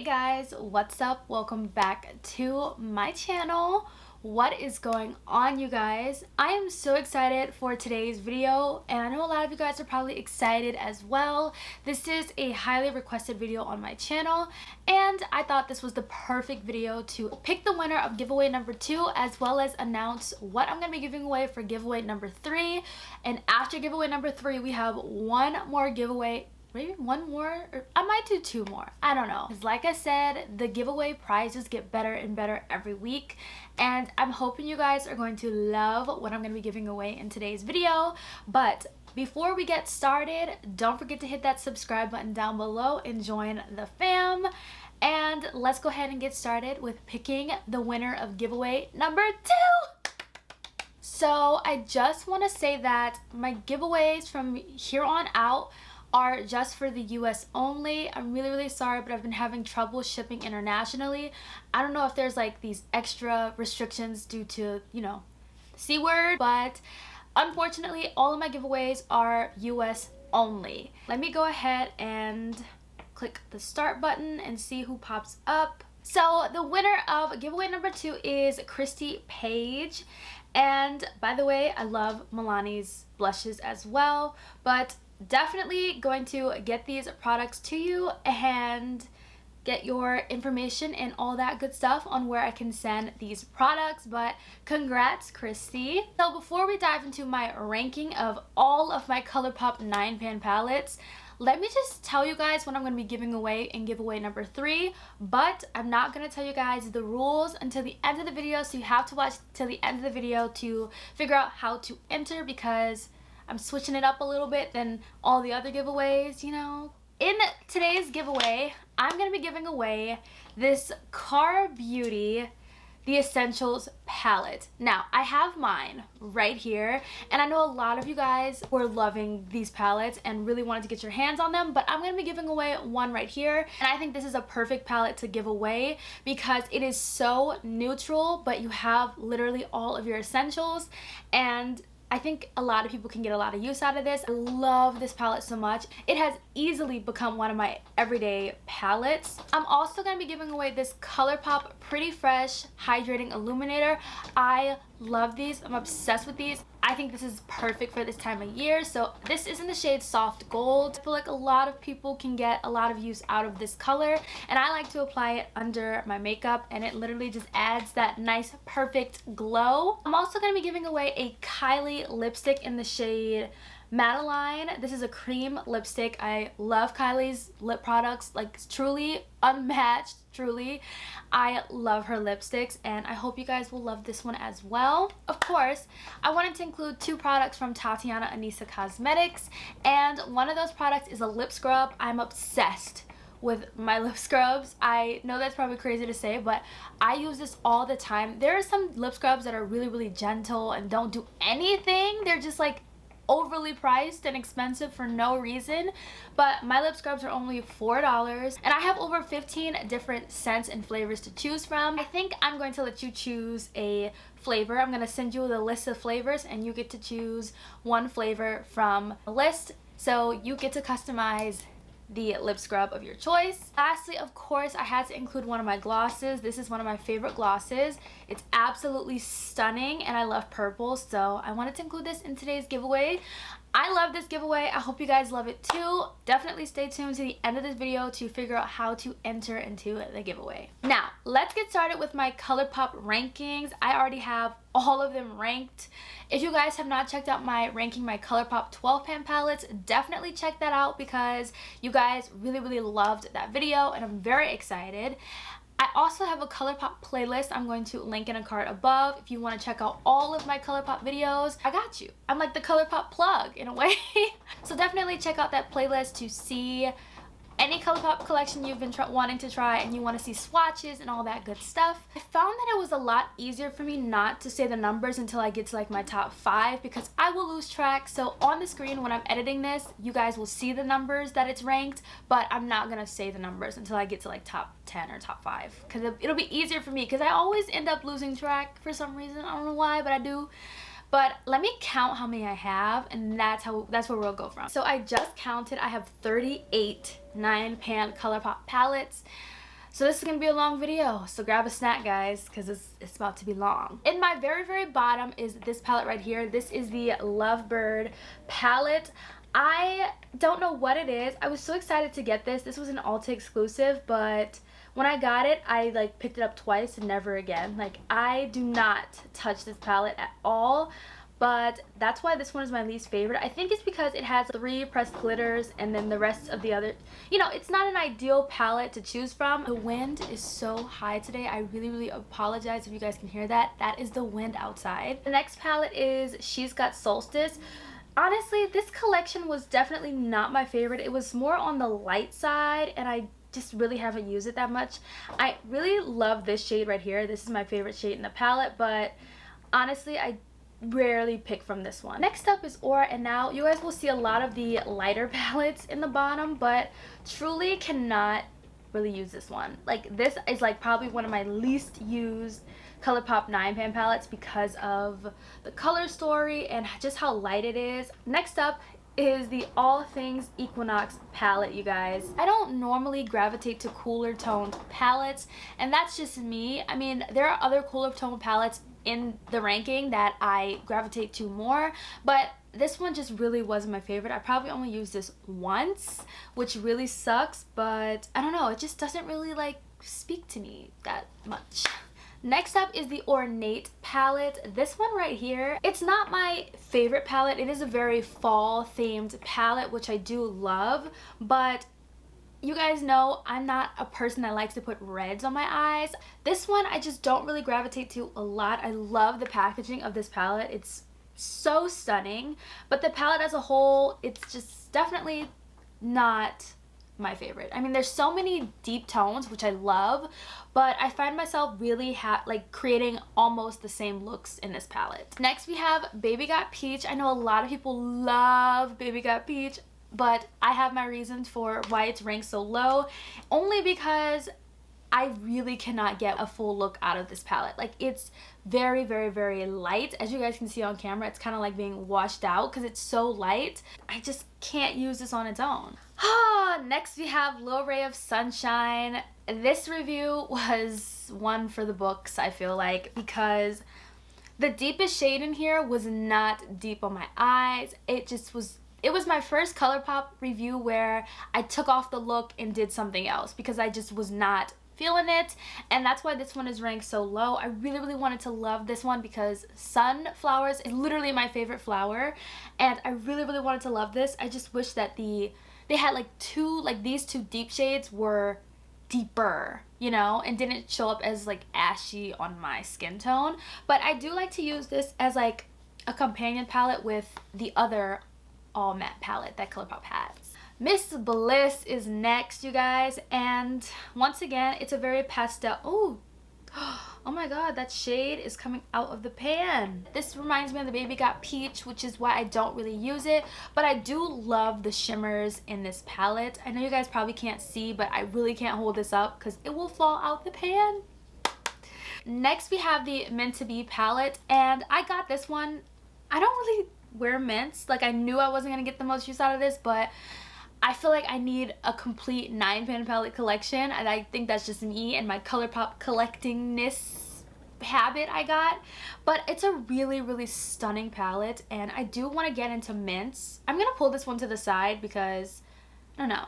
Hey guys, what's up? Welcome back to my channel. What is going on, you guys? I am so excited for today's video, and I know a lot of you guys are probably excited as well. This is a highly requested video on my channel, and I thought this was the perfect video to pick the winner of giveaway number 2, as well as announce what I'm going to be giving away for giveaway number 3. And after giveaway number 3, we have one more giveaway. Maybe one more, or I might do 2 more. I don't know. Because like I said, the giveaway prizes get better and better every week. And I'm hoping you guys are going to love what I'm going to be giving away in today's video. But before we get started, don't forget to hit that subscribe button down below and join the fam. And let's go ahead and get started with picking the winner of giveaway number 2. So I just want to say that my giveaways from here on out are just for the US only. I'm really sorry, but I've been having trouble shipping internationally. I don't know if there's like these extra restrictions due to, you know, C word, but unfortunately all of my giveaways are US only. Let me go ahead and click the start button and see who pops up. So the winner of giveaway number 2 is Christy Page. And by the way, I love Milani's blushes as well, but definitely going to get these products to you and get your information and all that good stuff on where I can send these products. But congrats, Christy. So before we dive into my ranking of all of my Colourpop 9-pan palettes, let me just tell you guys what I'm going to be giving away in giveaway number 3, but I'm not going to tell you guys the rules until the end of the video, so you have to watch till the end of the video to figure out how to enter, because I'm switching it up a little bit than all the other giveaways, you know. In today's giveaway, I'm going to be giving away this Cara Beauty The Essentials palette. Now, I have mine right here, and I know a lot of you guys were loving these palettes and really wanted to get your hands on them, but I'm going to be giving away one right here, and I think this is a perfect palette to give away because it is so neutral, but you have literally all of your essentials, and I think a lot of people can get a lot of use out of this. I love this palette so much. It has easily become one of my everyday palettes. I'm also going to be giving away this Colourpop Pretty Fresh Hydrating Illuminator. I love these. I'm obsessed with these. I think this is perfect for this time of year. So this is in the shade Soft Gold. I feel like a lot of people can get a lot of use out of this color, and I like to apply it under my makeup, and it literally just adds that nice perfect glow. I'm also going to be giving away a Kylie lipstick in the shade Madeline. This is a cream lipstick. I love Kylie's lip products, like truly unmatched, truly. I love her lipsticks, and I hope you guys will love this one as well. Of course, I wanted to include 2 products from TATIANNAANESA Cosmetics, and one of those products is a lip scrub. I'm obsessed with my lip scrubs. I know that's probably crazy to say, but I use this all the time. There are some lip scrubs that are really gentle and don't do anything. They're just like overly priced and expensive for no reason, but my lip scrubs are only $4, and I have over 15 different scents and flavors to choose from. I think I'm going to let you choose a flavor. I'm going to send you the list of flavors, and you get to choose one flavor from a list, so you get to customize the lip scrub of your choice. Lastly, of course, I had to include one of my glosses. This is one of my favorite glosses. It's absolutely stunning, and I love purple, so I wanted to include this in today's giveaway. I love this giveaway. I hope you guys love it too. Definitely stay tuned to the end of this video to figure out how to enter into the giveaway. Now, let's get started with my Colourpop rankings. I already have all of them ranked. If you guys have not checked out my ranking my Colourpop 12-pan palettes, definitely check that out because you guys really loved that video, and I'm very excited. I also have a Colourpop playlist I'm going to link in a card above. If you want to check out all of my Colourpop videos, I got you. I'm like the Colourpop plug in a way. So definitely check out that playlist to see any Colourpop collection you've been wanting to try and you want to see swatches and all that good stuff. I found that it was a lot easier for me not to say the numbers until I get to like my top 5 because I will lose track. So on the screen when I'm editing this, you guys will see the numbers that it's ranked, but I'm not going to say the numbers until I get to like top 10 or top 5 because it'll be easier for me because I always end up losing track for some reason. I don't know why, but I do. But let me count how many I have, and that's where we'll go from. So I just counted. I have 38 9-pan Colourpop palettes. So this is going to be a long video, so grab a snack, guys, because it's about to be long. In my very bottom is this palette right here. This is the Lovebird palette. I don't know what it is. I was so excited to get this. This was an Ulta exclusive, but when I got it, I like picked it up twice and never again. Like, I do not touch this palette at all. But that's why this one is my least favorite. I think it's because it has 3 pressed glitters and then the rest of the other, you know, it's not an ideal palette to choose from. The wind is so high today. I really apologize if you guys can hear that. That is the wind outside. The next palette is She's Got Solstice. Honestly, this collection was definitely not my favorite. It was more on the light side and I just really haven't used it that much. I really love this shade right here. This is my favorite shade in the palette, but honestly, I rarely pick from this one. Next up is Aura, and now you guys will see a lot of the lighter palettes in the bottom, but truly cannot really use this one. Like, this is like probably one of my least used Colourpop 9-pan palettes because of the color story and just how light it is. Next up is the All Things Equinox palette, you guys. I don't normally gravitate to cooler toned palettes, and that's just me. I mean, there are other cooler toned palettes in the ranking that I gravitate to more, but this one just really wasn't my favorite. I probably only used this once, which really sucks, but I don't know, it just doesn't really like speak to me that much. Next up is the Ornate palette. This one right here, it's not my favorite palette. It is a very fall themed palette, which I do love, but you guys know I'm not a person that likes to put reds on my eyes. This one I just don't really gravitate to a lot. I love the packaging of this palette. It's so stunning, but the palette as a whole, it's just definitely not my favorite. I mean, there's so many deep tones, which I love, but I find myself really like creating almost the same looks in this palette. Next we have Baby Got Peach. I know a lot of people love Baby Got Peach, but I have my reasons for why it's ranked so low, only because I really cannot get a full look out of this palette. Like, it's very light. As you guys can see on camera, it's kind of like being washed out because it's so light. I just can't use this on its own. Next we have Little Ray of Sunshine. This review was one for the books, I feel like, because the deepest shade in here was not deep on my eyes. It was my first Colourpop review where I took off the look and did something else because I just was not feeling it, and that's why this one is ranked so low. I really wanted to love this one because sunflowers is literally my favorite flower, and I really wanted to love this. I just wish that they had like these two deep shades were deeper, you know, and didn't show up as like ashy on my skin tone. But I do like to use this as like a companion palette with the other all matte palette that Colourpop has. Miss Bliss is next, you guys, and once again it's a very pastel. Oh my god, that shade is coming out of the pan. This reminds me of the Baby Got Peach, which is why I don't really use it, but I do love the shimmers in this palette. I know you guys probably can't see, but I really can't hold this up because it will fall out the pan. Next we have the Meant to Be palette, and I got this one. I don't really wear mints. Like, I knew I wasn't gonna get the most use out of this, but I feel like I need a complete 9-pan palette collection, and I think that's just me and my Colourpop collectingness habit I got. But it's a really stunning palette, and I do want to get into mints. I'm gonna pull this one to the side because I don't know,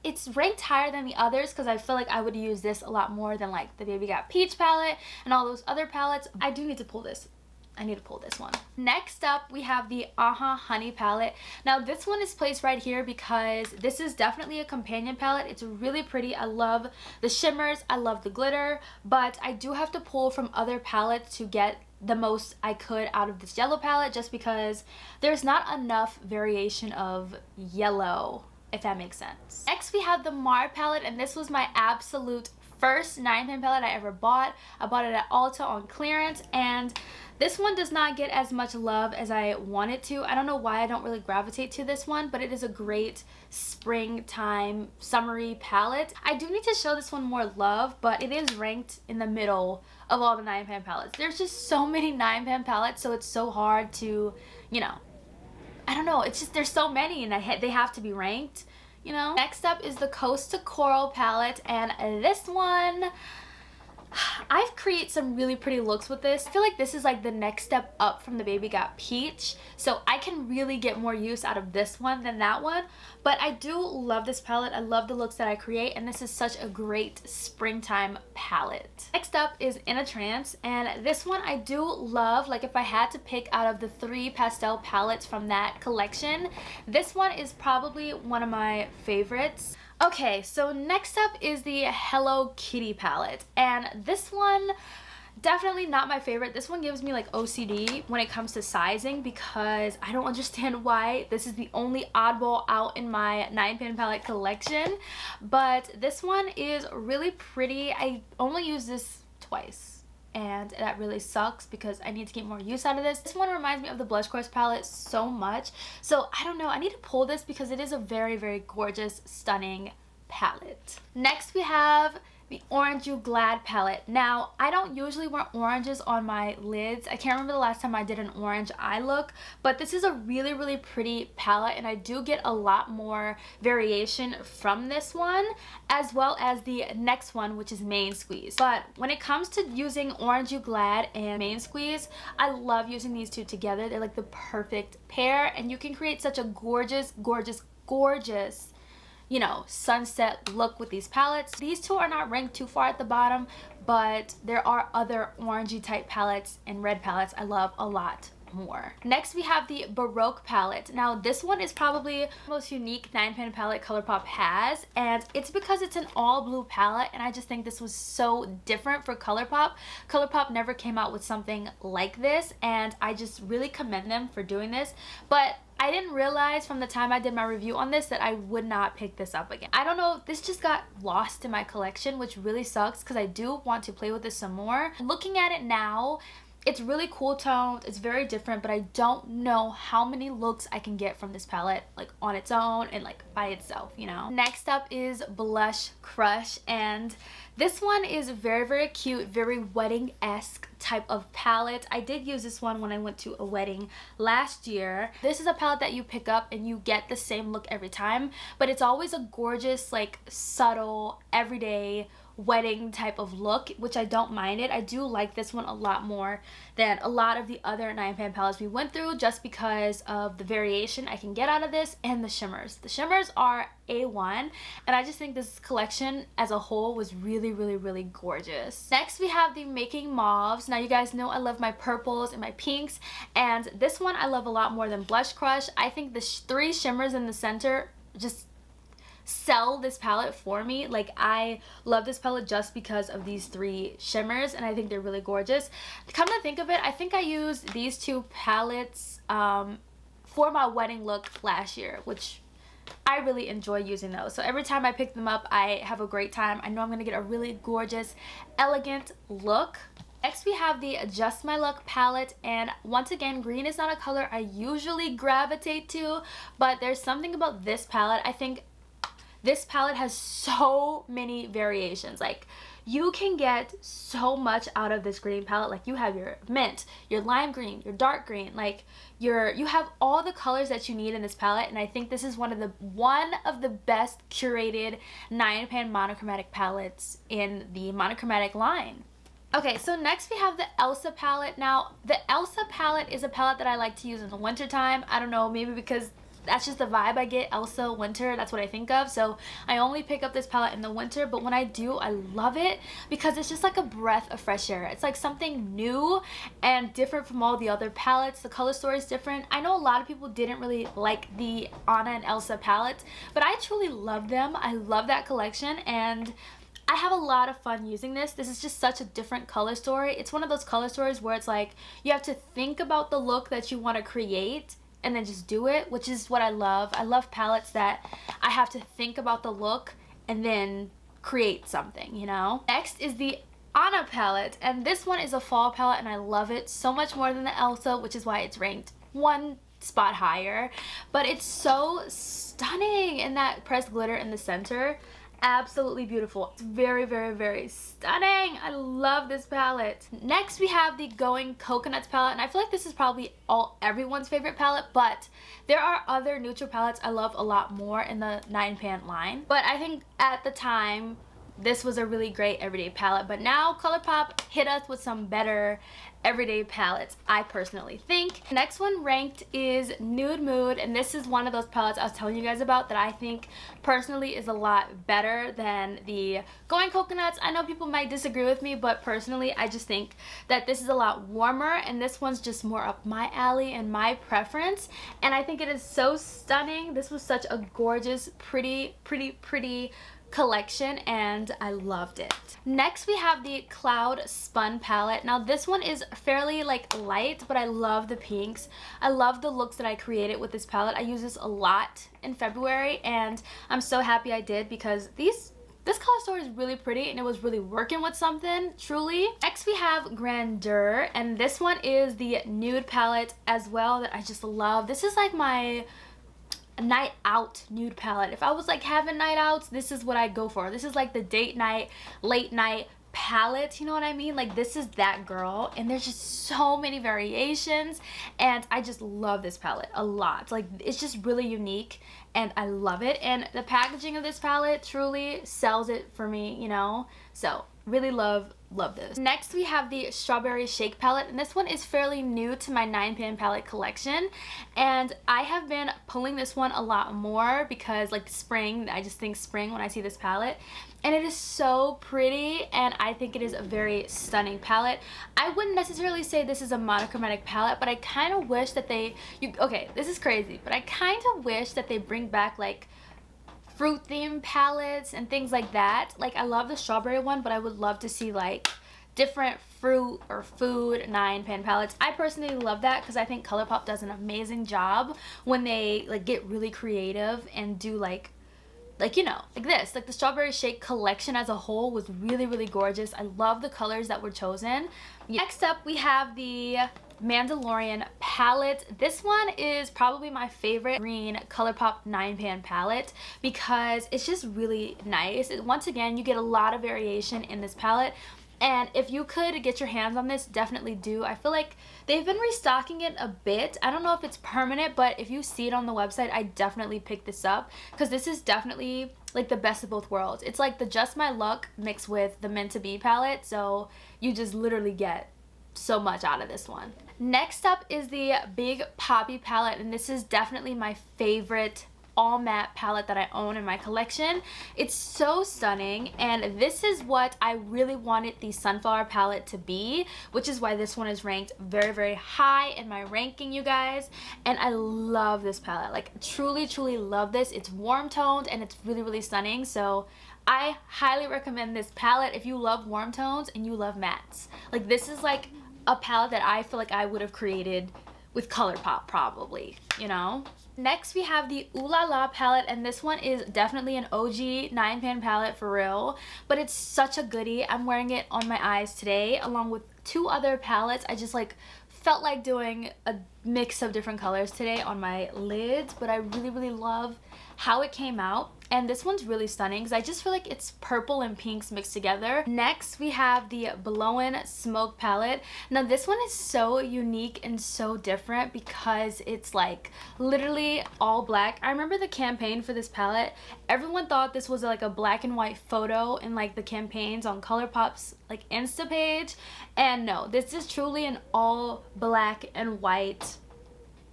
it's ranked higher than the others because I feel like I would use this a lot more than like the Baby Got Peach palette and all those other palettes. I do need to pull this. I need to pull this one. Next up, we have the Honey palette. Now, this one is placed right here because this is definitely a companion palette. It's really pretty. I love the shimmers. I love the glitter. But I do have to pull from other palettes to get the most I could out of this yellow palette just because there's not enough variation of yellow, if that makes sense. Next, we have the Mar palette, and this was my absolute first 9-pan palette I ever bought. I bought it at Ulta on clearance, and this one does not get as much love as I want it to. I don't know why I don't really gravitate to this one, but it is a great springtime summery palette. I do need to show this one more love, but it is ranked in the middle of all the 9-pan palettes. There's just so many 9-pan palettes, so it's so hard to, you know, I don't know, it's just there's so many and they have to be ranked, you know? Next up is the Coast to Coral palette, and this one, I've created some really pretty looks with this. I feel like this is like the next step up from the Baby Got Peach, so I can really get more use out of this one than that one. But I do love this palette. I love the looks that I create, and this is such a great springtime palette. Next up is In a Trance, and this one I do love. Like, if I had to pick out of the 3 pastel palettes from that collection, this one is probably one of my favorites. Okay, so next up is the Hello Kitty palette, and this one, definitely not my favorite. This one gives me like OCD when it comes to sizing, because I don't understand why this is the only oddball out in my 9-pan palette collection. But this one is really pretty. I only use this twice, and that really sucks because I need to get more use out of this. This one reminds me of the Blush Course palette so much, so I don't know, I need to pull this because it is a very, very gorgeous, stunning palette. Next we have the Orange You Glad palette. Now, I don't usually wear oranges on my lids. I can't remember the last time I did an orange eye look, but this is a really, really pretty palette, and I do get a lot more variation from this one, as well as the next one, which is Main Squeeze. But when it comes to using Orange You Glad and Main Squeeze, I love using these two together. They're like the perfect pair, and you can create such a gorgeous, gorgeous, gorgeous, you know, sunset look with these palettes. These two are not ranked too far at the bottom, but there are other orangey type palettes and red palettes I love a lot more. Next we have the Baroque palette. Now, this one is probably the most unique 9-pan palette Colourpop has, and it's because it's an all blue palette, and I just think this was so different for Colourpop. Colourpop never came out with something like this, and I just really commend them for doing this. But I didn't realize from the time I did my review on this that I would not pick this up again. I don't know, this just got lost in my collection, which really sucks because I do want to play with this some more. Looking at it now, it's really cool toned, it's very different, but I don't know how many looks I can get from this palette, like on its own and like by itself, you know? Next up is Blush Crush, and this one is very, very cute, very wedding-esque type of palette. I did use this one when I went to a wedding last year. This is a palette that you pick up and you get the same look every time, but it's always a gorgeous, like, subtle, everyday wedding type of look, which I don't mind it. I do like this one a lot more than a lot of the other 9-pan palettes we went through, just because of the variation I can get out of this and the shimmers. The shimmers are A1, and I just think this collection as a whole was really, really, really gorgeous. Next we have the Making Mauves. Now, you guys know I love my purples and my pinks, and this one I love a lot more than Blush Crush. I think the 3 shimmers in the center just sell this palette for me. Like, I love this palette just because of these 3 shimmers, and I think they're really gorgeous. Come to think of it, I think I used these 2 palettes for my wedding look last year, which I really enjoy using those. So every time I pick them up, I have a great time. I know I'm gonna get a really gorgeous, elegant look. Next we have the Just My Luck palette, and once again, green is not a color I usually gravitate to, but there's something about this palette. I think this palette has so many variations. Like, you can get so much out of this green palette. Like, you have your mint, your lime green, your dark green, like you have all the colors that you need in this palette, and I think this is one of the best curated 9-pan monochromatic palettes in the monochromatic line. Okay, so next we have the Elsa palette. Now, the Elsa palette is a palette that I like to use in the winter time. I don't know, maybe because that's just the vibe I get. Elsa winter, that's what I think of. So I only pick up this palette in the winter, but when I do, I love it because it's just like a breath of fresh air. It's like something new and different from all the other palettes. The color story is different. I know a lot of people didn't really like the Anna and Elsa palettes, but I truly love them. I love that collection, and I have a lot of fun using this. This is just such a different color story. It's one of those color stories where it's like you have to think about the look that you want to create and then just do it, which is what I love. I love palettes that I have to think about the look and then create something, you know? Next is the Anna palette, and this one is a fall palette, and I love it so much more than the Elsa, which is why it's ranked 1 spot higher. But it's so stunning in that pressed glitter in the center. absolutely beautiful. It's very, very, very stunning. I love this palette. Next we have the Going Coconuts palette, and I feel like this is probably everyone's favorite palette, but there are other neutral palettes I love a lot more in the 9pan line. But I think at the time this was a really great everyday palette, but now Colourpop hit us with some better everyday palettes, I personally think. Next one ranked is Nude Mood, and this is one of those palettes I was telling you guys about that I think personally is a lot better than the Going Coconuts. I know people might disagree with me, but personally I just think that this is a lot warmer, and this one's just more up my alley and my preference, and I think it is so stunning. This was such a gorgeous, pretty collection, and I loved it. Next we have the Cloud Spun palette. Now this one is fairly like light, but I love the pinks. I love the looks that I created with this palette. I use this a lot in February, and I'm so happy I did, because this color story is really pretty and it was really working with something, truly. Next we have Grandeur, and this one is the nude palette as well that I just love. This is like my night out nude palette. If I was like having night outs, this is what I'd go for. This is like the date night, late night palette, you know what I mean? Like this is that girl, and there's just so many variations, and I just love this palette a lot. Like it's just really unique and I love it, and the packaging of this palette truly sells it for me, you know? So really love this. Next we have the Strawberry Shake palette, and this one is fairly new to my 9pan palette collection, and I have been pulling this one a lot more because like spring, I just think spring when I see this palette, and it is so pretty, and I think it is a very stunning palette. I wouldn't necessarily say this is a monochromatic palette, but I kind of wish that okay, this is crazy, but I kind of wish that they bring back like fruit themed palettes and things like that. Like I love the strawberry one, but I would love to see like different fruit or food 9pan palettes. I personally love that because I think Colourpop does an amazing job when they like get really creative and do like you know, like this. Like the Strawberry Shake collection as a whole was really gorgeous. I love the colors that were chosen. Next up we have the Mandalorian palette. This one is probably my favorite green Colourpop 9pan palette because it's just really nice. Once again, you get a lot of variation in this palette, and if you could get your hands on this, definitely do. I feel like they've been restocking it a bit. I don't know if it's permanent, but if you see it on the website, I definitely pick this up because this is definitely like the best of both worlds. It's like the Just My Luck mixed with the Meant to Be palette, so you just literally get so much out of this one. Next up is the Big Poppy palette, and this is definitely my favorite all matte palette that I own in my collection. It's so stunning, and this is what I really wanted the Sunflower palette to be, which is why this one is ranked very high in my ranking, you guys. And I love this palette, like truly love this. It's warm toned and it's really stunning, so I highly recommend this palette if you love warm tones and you love mattes. Like this is like a palette that I feel like I would have created with Colourpop probably, you know? Next we have the Ooh La La palette, and this one is definitely an OG 9pan palette for real, but it's such a goodie. I'm wearing it on my eyes today along with two other palettes. I just like felt like doing a mix of different colors today on my lids, but I really love how it came out. And this one's really stunning because I just feel like it's purple and pinks mixed together. Next we have the Blowin' Smoke palette. Now this one is so unique and so different because it's like literally all black. I remember the campaign for this palette, everyone thought this was like a black and white photo in like the campaigns on Colourpop's like Insta page, and no, this is truly an all black and white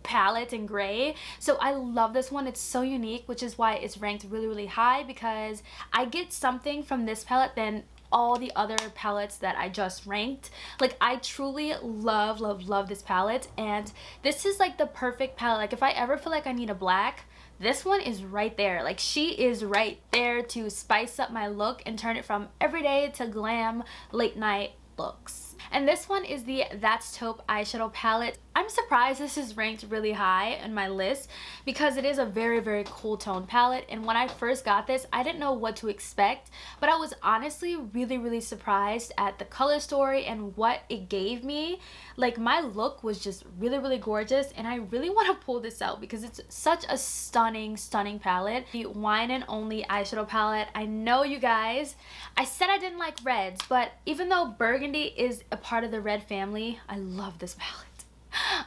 palette and gray. So I love this one. It's so unique, which is why it's ranked really high, because I get something from this palette than all the other palettes that I just ranked. Like I truly love this palette, and this is like the perfect palette. Like if I ever feel like I need a black, this one is right there. Like she is right there to spice up my look and turn it from everyday to glam late night looks. And this one is the That's Taupe eyeshadow palette. I'm surprised this is ranked really high in my list because it is a very cool tone palette, and when I first got this I didn't know what to expect, but I was honestly really surprised at the color story and what it gave me. Like, my look was just really gorgeous, and I really want to pull this out because it's such a stunning palette. The Wine and Only eyeshadow palette. I know, you guys, I said I didn't like reds, but even though burgundy is a part of the red family, I love this palette.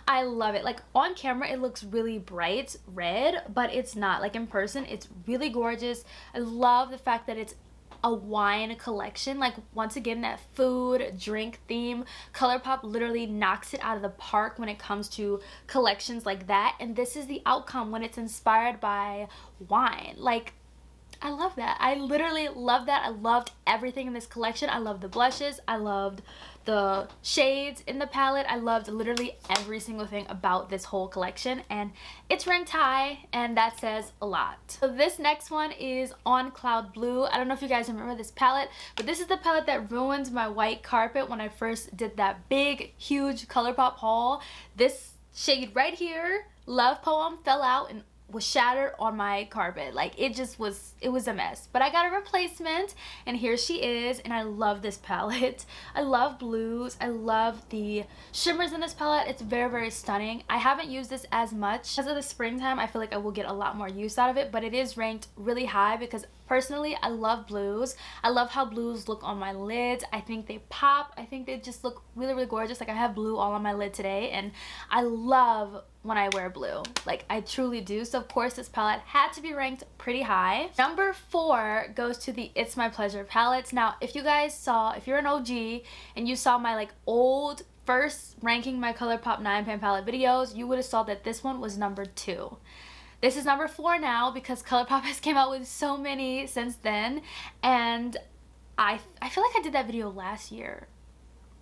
I love it. Like, on camera it looks really bright red, but it's not. Like, in person it's really gorgeous. I love the fact that it's a wine collection. Like, once again, that food drink theme. Colourpop literally knocks it out of the park when it comes to collections like that, and this is the outcome when it's inspired by wine. Like, I love that. I literally love that. I loved everything in this collection. I loved the blushes. I loved the shades in the palette. I loved literally every single thing about this whole collection, and it's ranked high, and that says a lot. So this next one is On Cloud Blue. I don't know if you guys remember this palette, but this is the palette that ruined my white carpet when I first did that big, huge Colourpop haul. This shade right here, Love Poem, fell out and was shattered on my carpet. Like, it was a mess, but I got a replacement, and here she is, and I love this palette. I love blues. I love the shimmers in this palette. It's very stunning. I haven't used this as much because of the springtime. I feel like I will get a lot more use out of it, but it is ranked really high because personally I love blues. I love how blues look on my lids. I think they pop. I think they just look really gorgeous. Like, I have blue all on my lid today, and I love when I wear blue. Like, I truly do. So of course this palette had to be ranked pretty high. Number 4 goes to the It's My Pleasure palettes. Now, if you guys saw, if you're an OG and you saw my like old first ranking my Colourpop 9pan palette videos, you would have saw that this one was number 2. This is number 4 now because Colourpop has came out with so many since then, and I feel like I did that video last year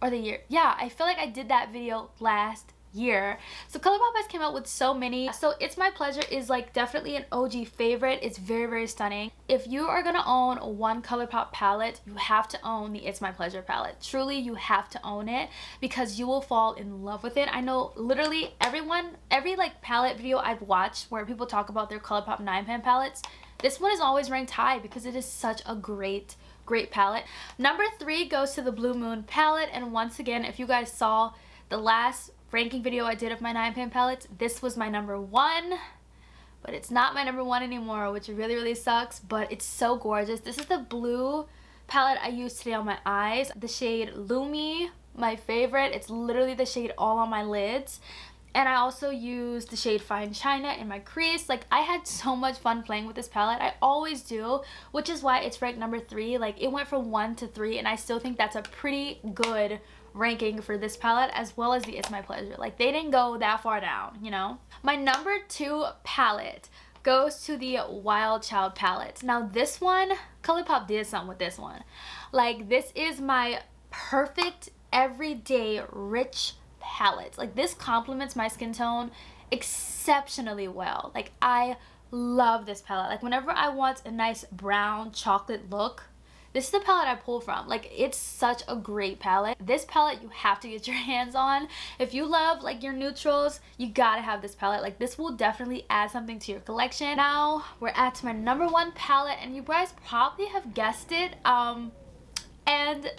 or the year. Yeah, I feel like I did that video last year. So Colourpop has came out with so many. So It's My Pleasure is like definitely an OG favorite. It's very stunning. If you are gonna own one Colourpop palette, you have to own the It's My Pleasure palette. Truly, you have to own it because you will fall in love with it. I know literally every like palette video I've watched where people talk about their Colourpop 9pan palettes, this one is always ranked high because it is such a great palette. Number 3 goes to the Blue Moon palette, and once again, if you guys saw the last ranking video I did of my 9pan palettes, this was my number 1, but it's not my number 1 anymore, which really sucks, but it's so gorgeous. This is the blue palette I used today on my eyes, the shade Lumi, my favorite. It's literally the shade all on my lids, and I also used the shade Fine China in my crease. Like, I had so much fun playing with this palette. I always do, which is why it's ranked number 3. Like, it went from 1 to 3, and I still think that's a pretty good ranking for this palette, as well as the It's My Pleasure. Like, they didn't go that far down, you know? My number 2 palette goes to the Wild Child palette. Now, this one, Colourpop did something with this one. Like, this is my perfect everyday rich palette. Like, this complements my skin tone exceptionally well. Like, I love this palette. Like, whenever I want a nice brown chocolate look, this is the palette I pull from. Like, it's such a great palette. This palette you have to get your hands on. If you love like your neutrals, you gotta have this palette. Like, this will definitely add something to your collection. Now we're at my number 1 palette, and you guys probably have guessed it, and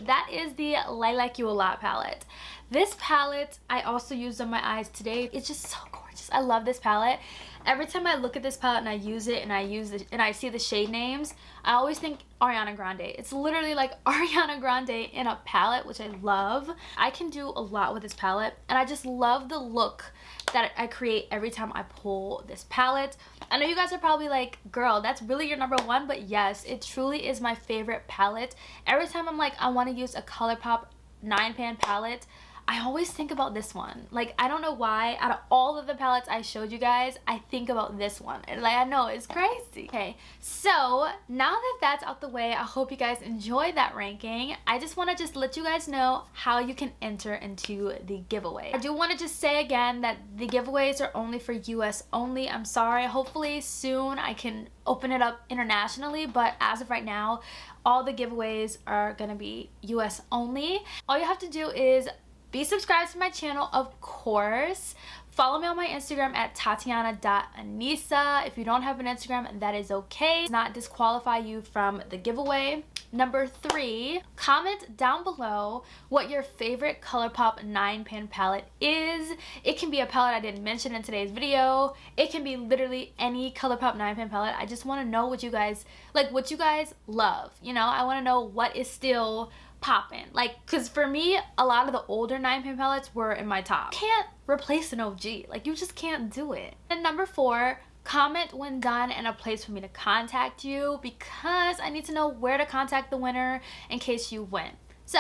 that is the Lilac You A Lot palette. This palette I also used on my eyes today. It's just so gorgeous. I love this palette. Every time I look at this palette and I use it and I see the shade names, I always think Ariana Grande. It's literally like Ariana Grande in a palette, which I love. I can do a lot with this palette, and I just love the look that I create every time I pull this palette. I know you guys are probably like, girl, that's really your number 1, but yes, it truly is my favorite palette. Every time I'm like, I want to use a Colourpop 9pan palette, I always think about this one. Like, I don't know why. Out of all of the palettes I showed you guys, I think about this one. And like, I know, it's crazy. Okay, so now that that's out the way, I hope you guys enjoyed that ranking. I just want to let you guys know how you can enter into the giveaway. I do want to just say again that the giveaways are only for US only. I'm sorry. Hopefully soon I can open it up internationally, but as of right now, all the giveaways are gonna be US only. All you have to do is Be subscribed to my channel, of course. Follow me on my Instagram at TATIANNAANESA. If you don't have an Instagram, that is okay. It does not disqualify you from the giveaway. Number 3, comment down below what your favorite Colourpop 9-pan palette is. It can be a palette I didn't mention in today's video. It can be literally any Colourpop 9-pan palette. I just want to know what you guys like, what you guys love. You know, I want to know what is still popping. Like, cause for me, a lot of the older 9-pan palettes were in my top. Can't replace an OG. Like, you just can't do it. And number 4, comment when done and a place for me to contact you, because I need to know where to contact the winner in case you win. So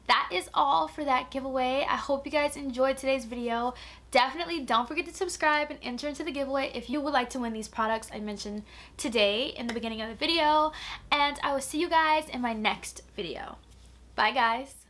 that is all for that giveaway. I hope you guys enjoyed today's video. Definitely don't forget to subscribe and enter into the giveaway if you would like to win these products I mentioned today in the beginning of the video. And I will see you guys in my next video. Bye guys.